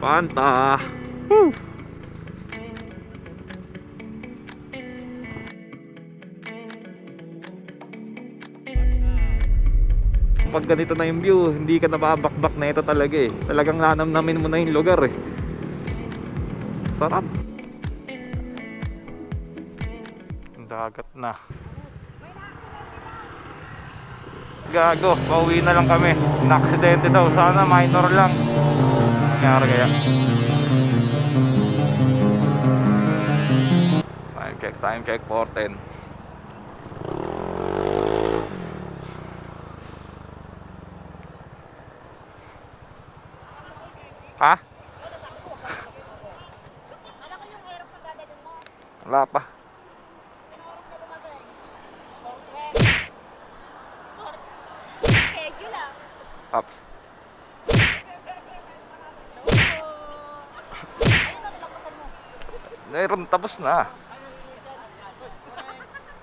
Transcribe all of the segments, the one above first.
Panta. Woo! Pag ganito na yung view, hindi ka nababakbak na ito talaga eh. Talagang nanamnamin mo na yung lugar eh. Sarap. Dagat na. Gago, pauwi na lang kami. Na-aksidente daw, sana minor lang. Nangyari kaya. Time check 4:10. Ha? Alam ko yung Aerox ang dadalhin mo. Wala pa. Anong oras ka dumating? 4:12. Schedule ah. Ups. Ayun na, nilampasan mo. Meron, tapos na.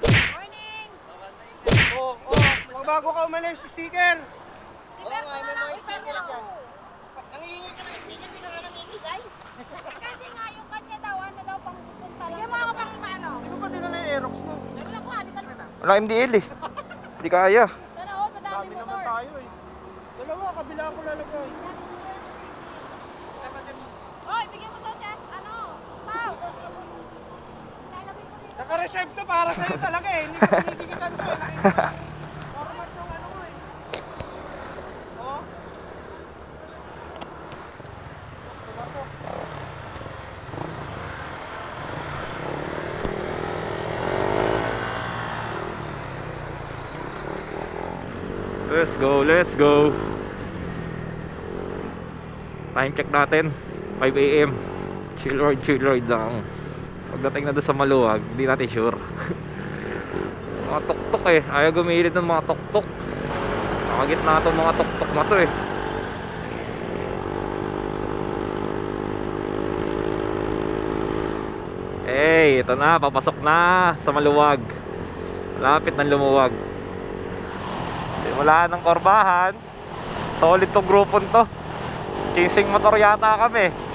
Morning! Bago ka umalis, sticker. Si Bert na lang, ipin niya ako. Nangihingi ka ng sticker, hindi ka nga namimigay. Kasi nga yung kanya daw, ano daw, pang pupunta lang. Hindi mo ako pang paano? Di ba pati na yung Aerox mo? Meron ako, di ba? Wala MDL eh. Hindi kaya. Sana oh, madami Dami naman motor. tayo eh. Dalawa, kabila ko lalagay. Hoy, bigyan mo daw siya, ano, Pao. Lalagay ko dito. Naka-reserve para sa'yo talaga eh. Hindi ka pinigigitan ko eh. Format yung ano mo eh. Oh. Let's go, let's go. Time check natin 5 AM. Chill ride lang. Pagdating na doon sa maluwag, hindi natin sure. Mga tuktok eh, ayaw gumilit ng mga tuktok. Nakagitna itong mga tuktok na to eh. Hey, ito na, papasok na sa maluwag. Lapit ng lumuwag. Wala ng korbahan. Solid tong grupon to. Chasing motor yata kami.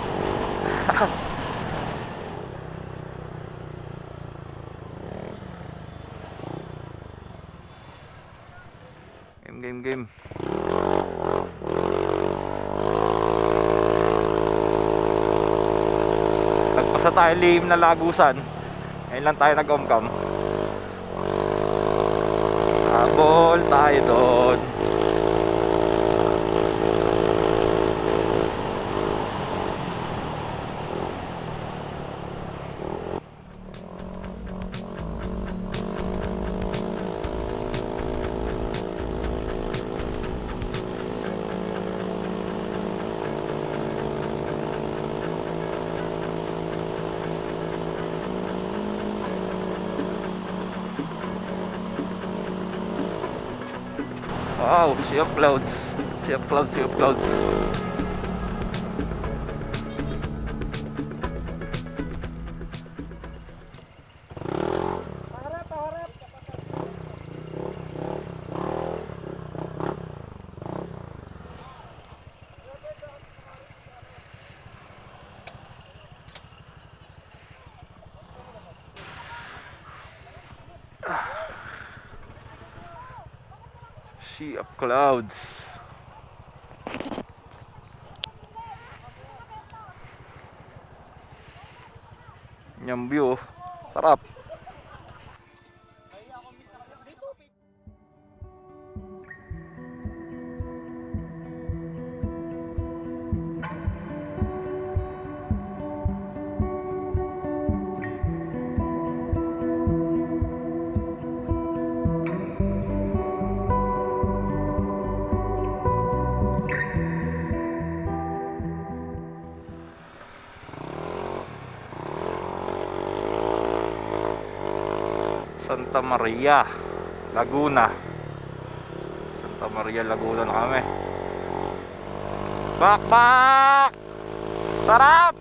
Game. Nagpasa tayo lihim na Lagusan. Ngayon lang tayo nag-omcam. Habol tayo doon. Wow, sea of clouds. Sea of clouds. Harap. Sea of clouds. Yung view, sarap. Santa Maria, Laguna. Santa Maria, Laguna na kami. Bakbak! Sarap!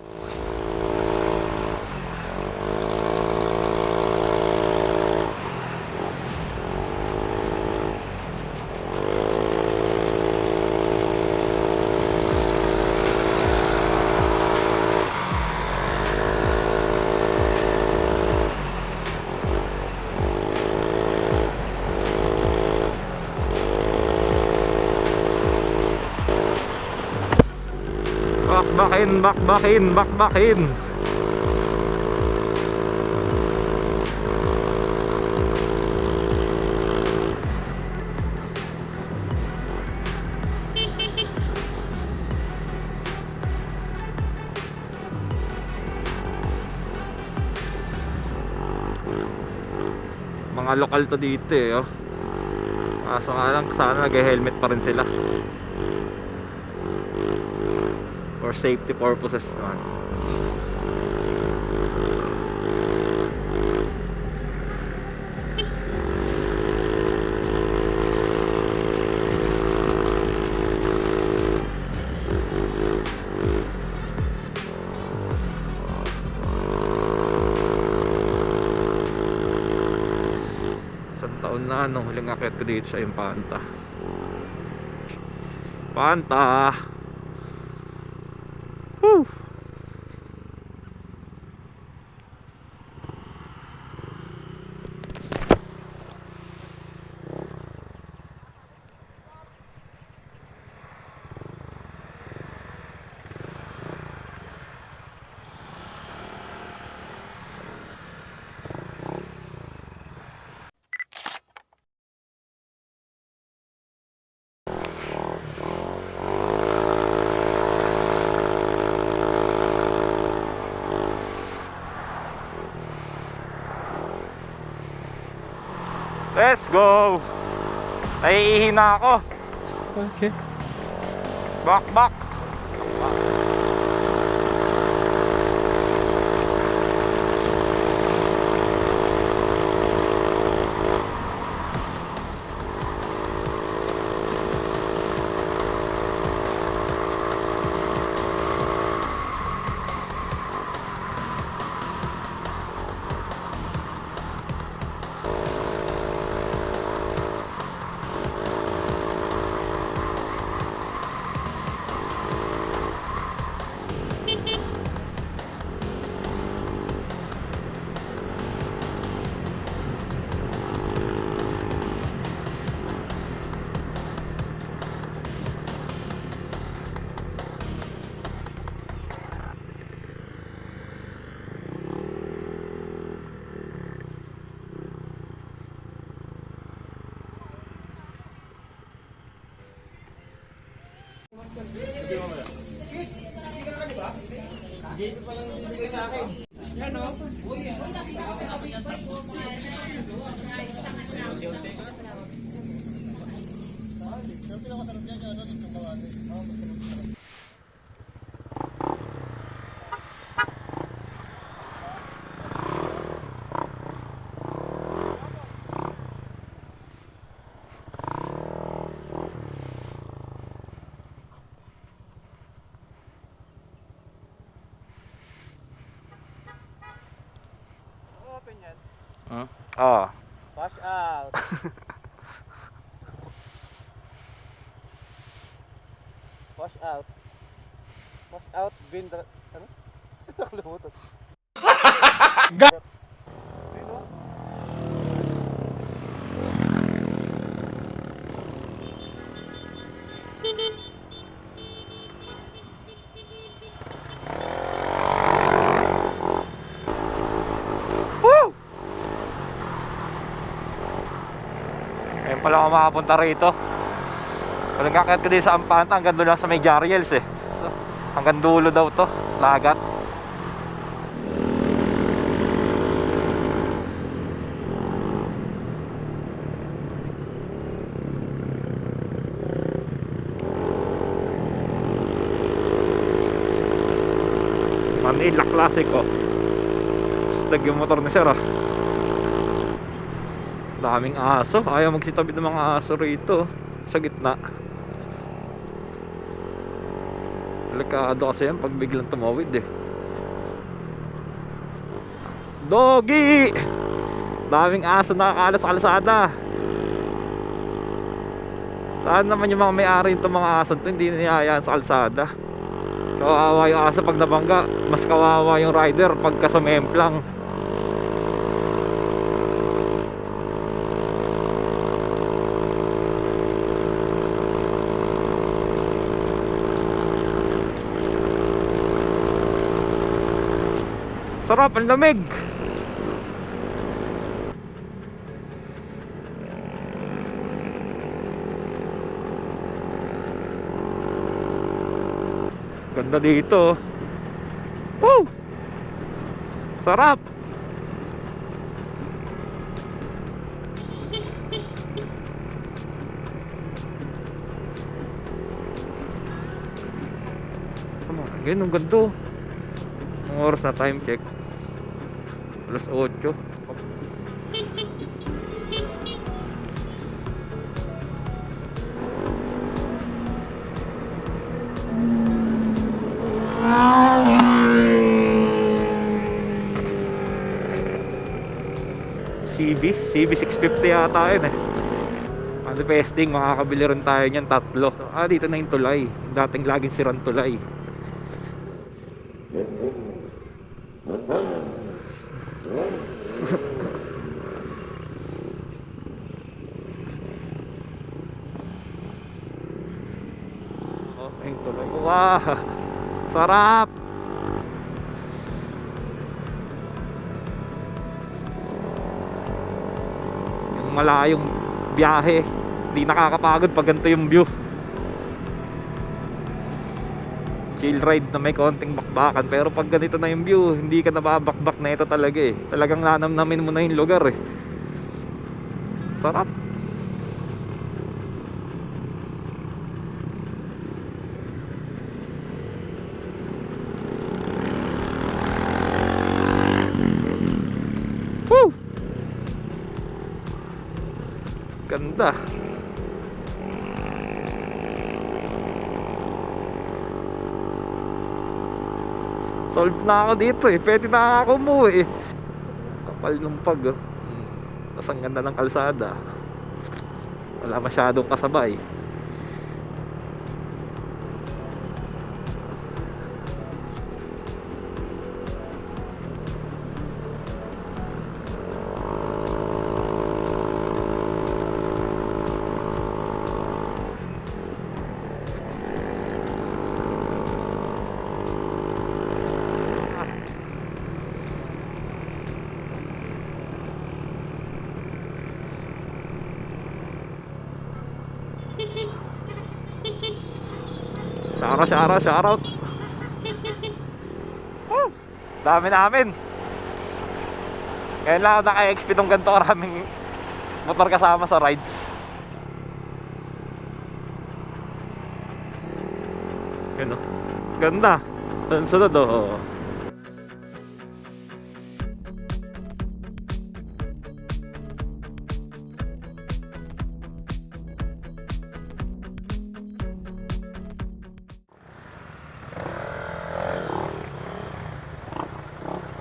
Bakbakin, bakbakin, bakbakin. Mga lokal to dito eh, oh. Kaso nga lang, sana nag-helmet pa rin sila for safety purposes naman. Isang taon na nung huling akit ko dito sa Impanta. Panta. Woo! Let's go! Naiihi na ako. Okay. Back. Open yan. Ah. Wash out. Wash out. Wash out. Bin... Ano? Nakalimutan. Sino? Woo! Ayun pala ako makapunta rito. Walang kakit ko din sa Ampanta, hanggang doon lang sa may Jariels eh. Hanggang dulo daw to, lagat. Manila Classic oh. Stag yung motor ni sir ah. Daming aso, ayaw magsitabi ng mga aso rito sa gitna. Delikado kasi yan pag biglang tumawid eh. Doggy! Daming aso nakakalat sa kalsada. Saan naman yung mga may-ari itong mga aso ito, hindi niyayaan sa kalsada. Kawawa yung aso pag nabangga, mas kawawa yung rider pagka sumemplang. Sarap, ang lamig. Ganda dito. Woo! Sarap. Ganyan, ang ganda. Ang oras na, time check. Alas 8. CB 650 yata yun eh. Ano pesting, makakabili rin tayo niyan 3. Dito na yung tulay. Yung dating laging sirang tulay. Yung tulay. Wow! Sarap! Yung malayong biyahe, hindi nakakapagod pag ganito yung view. Chill ride na may konting bakbakan, pero pag ganito na yung view, hindi ka nababakbak na ito talaga eh. Talagang nanamnamin mo na yung lugar eh. Sarap. Woo! Ganda. Solve na ako dito eh. Pwede na ako umuwi eh. Kapal ng pag oh. Tapos ang ganda ng kalsada. Wala masyadong kasabay. Shout out. Woo! Dami namin. Ngayon lang ako naka-XP tong ganito karaming motor kasama sa rides. Yun o. Ganda. Sunod o.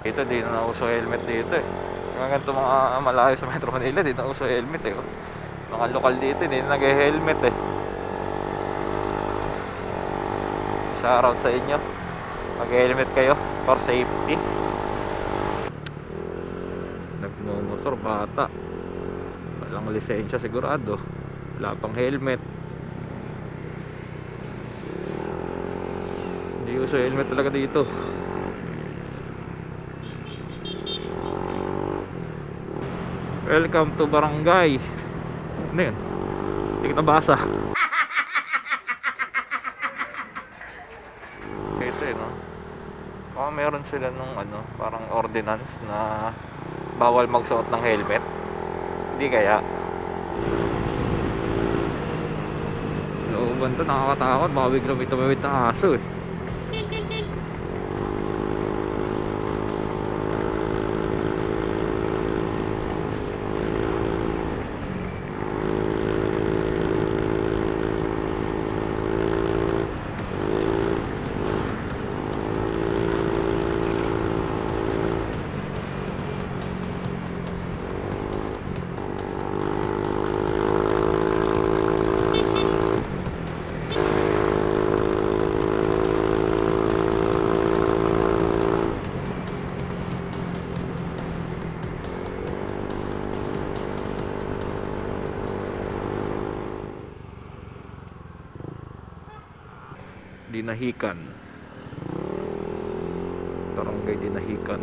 Dito, di na uso helmet dito eh. Mga ganito mga malayo sa Metro Manila, di na uso helmet eh. Mga lokal dito, di na nag-helmet eh. Shoutout sa inyo. Mag-helmet kayo for safety. Nagmumotor bata. Walang lisensya sigurado. Wala pang helmet. Hindi uso helmet talaga dito. Welcome to Barangay. Ano yun? Hindi ko nabasa. Ito eh, no? Meron sila nung ano, parang ordinance na bawal magsuot ng helmet. Hindi kaya. Looban to, nakakatakot. Baka bigla may tumawid na aso eh. Dinahican. Barangay Dinahican.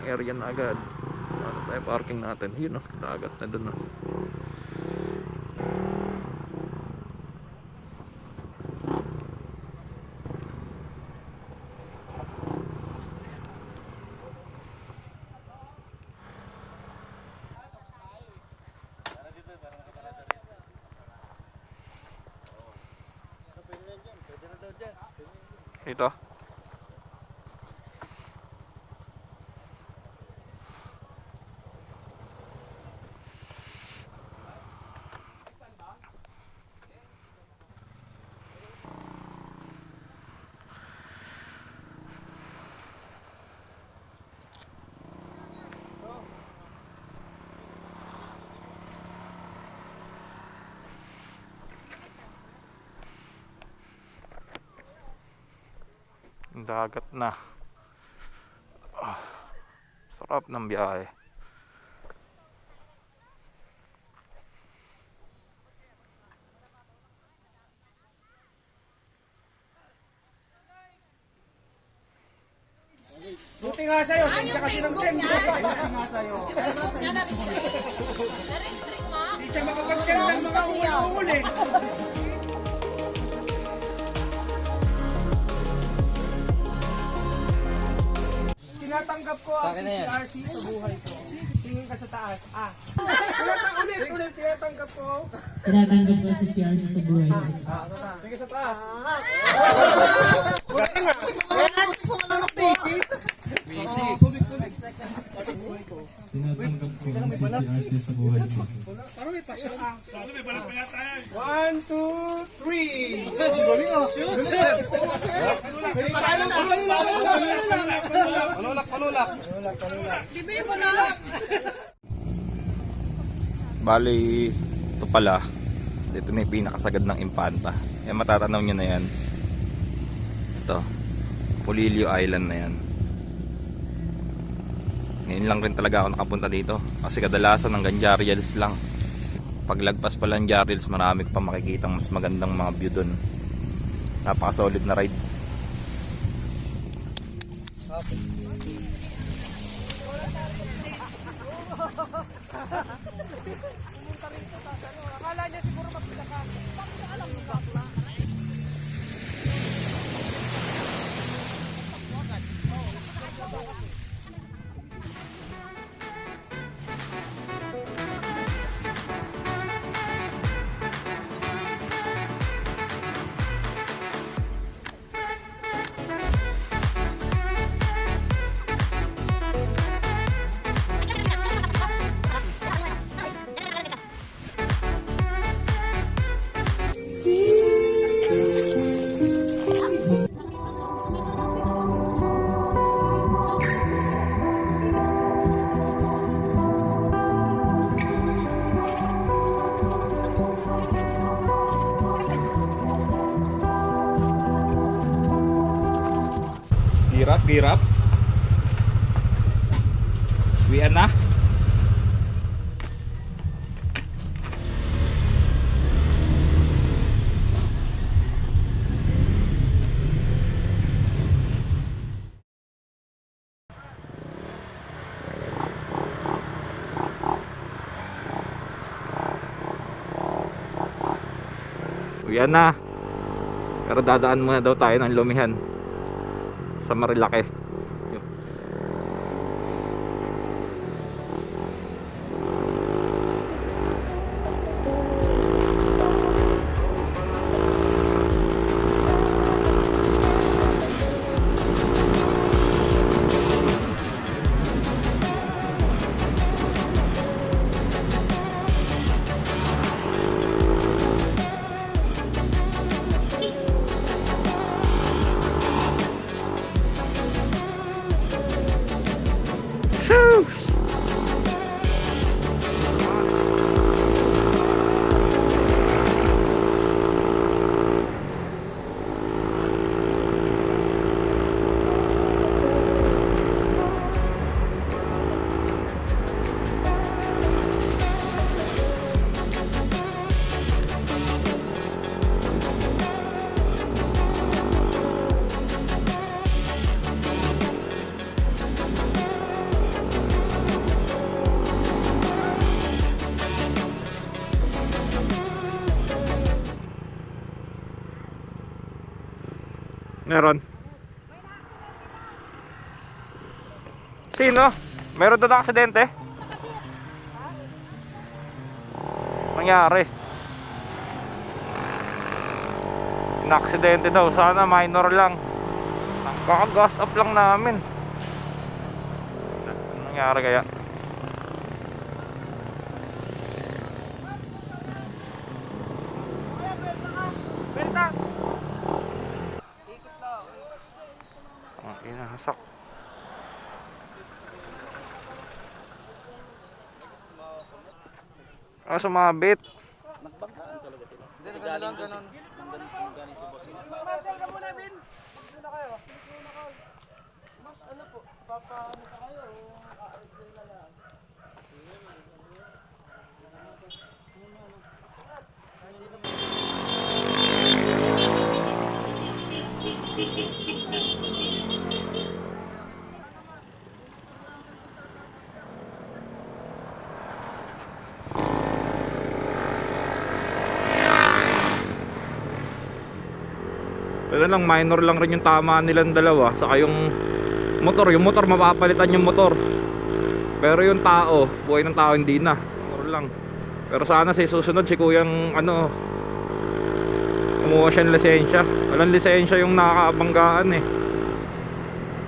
area na agad. Ano tayo parking natin? Yun oh, dagat na dun oh. Ito. Dagat na. Ah, sarap ng biyahe. Buti nga sa'yo, sensya kasi ng send. Buti nga sa'yo. Na-restrict nga. Hindi siya makapag-send ng mga uli-uli. Tinatanggap ko ang CCRC sa buhay ko. Tingin ka sa taas. Ulit. Tinatanggap ko. Tinatanggap ko si CRC sa buhay ko. Tingin sa taas. Wala nga. Busy. Tinatanggap ko ang CCRC sa buhay ko. 1, 2, 3. Panulak. Bali, ito pala. Ito na yung pinakasagad ng Impanta. Yan, matatanaw nyo na yan. Ito. Polillo Island na yan. Ngayon lang rin talaga ako nakapunta dito. Kasi kadalasan hanggang Jariels lang. Paglagpas pala ng Jariels, marami pa makikita mas magandang mga view dun. Napaka-solid na ride. Akala niya siguro mapila ka. Bakit alam mo bakla? Girap. Uwian na. Uwian na. Pero dadaan muna daw tayo ng Lumihan sa Marilake. Meron. Sino? Meron doon aksidente? Nangyari. Aksidente daw. Sana minor lang. Kaka-gas up lang namin. Anong nangyari kaya? Benta! Ang inahasak. Ah, sumabit. Hindi, ganun. Marcel ka muna, Vin. Muna kayo. Mas ano po, papaano pa kayo? Din na lang. Pero lang, minor lang rin yung tama nilang dalawa. Saka yung motor mapapalitan yung motor. Pero yung tao, buhay ng tao hindi na. Motor lang. Pero sana sa susunod si kuyang ano, kumuha siya ng lisensya. Walang lisensya yung nakakabanggaan eh.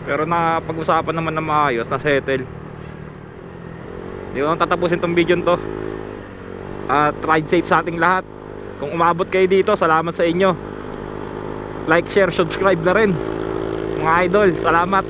Pero napag-usapan naman na maayos, na settle. Hindi ko nang tatapusin tong video to. At ride safe sa ating lahat. Kung umabot kayo dito, salamat sa inyo. Like, share, subscribe na rin mga idol, salamat.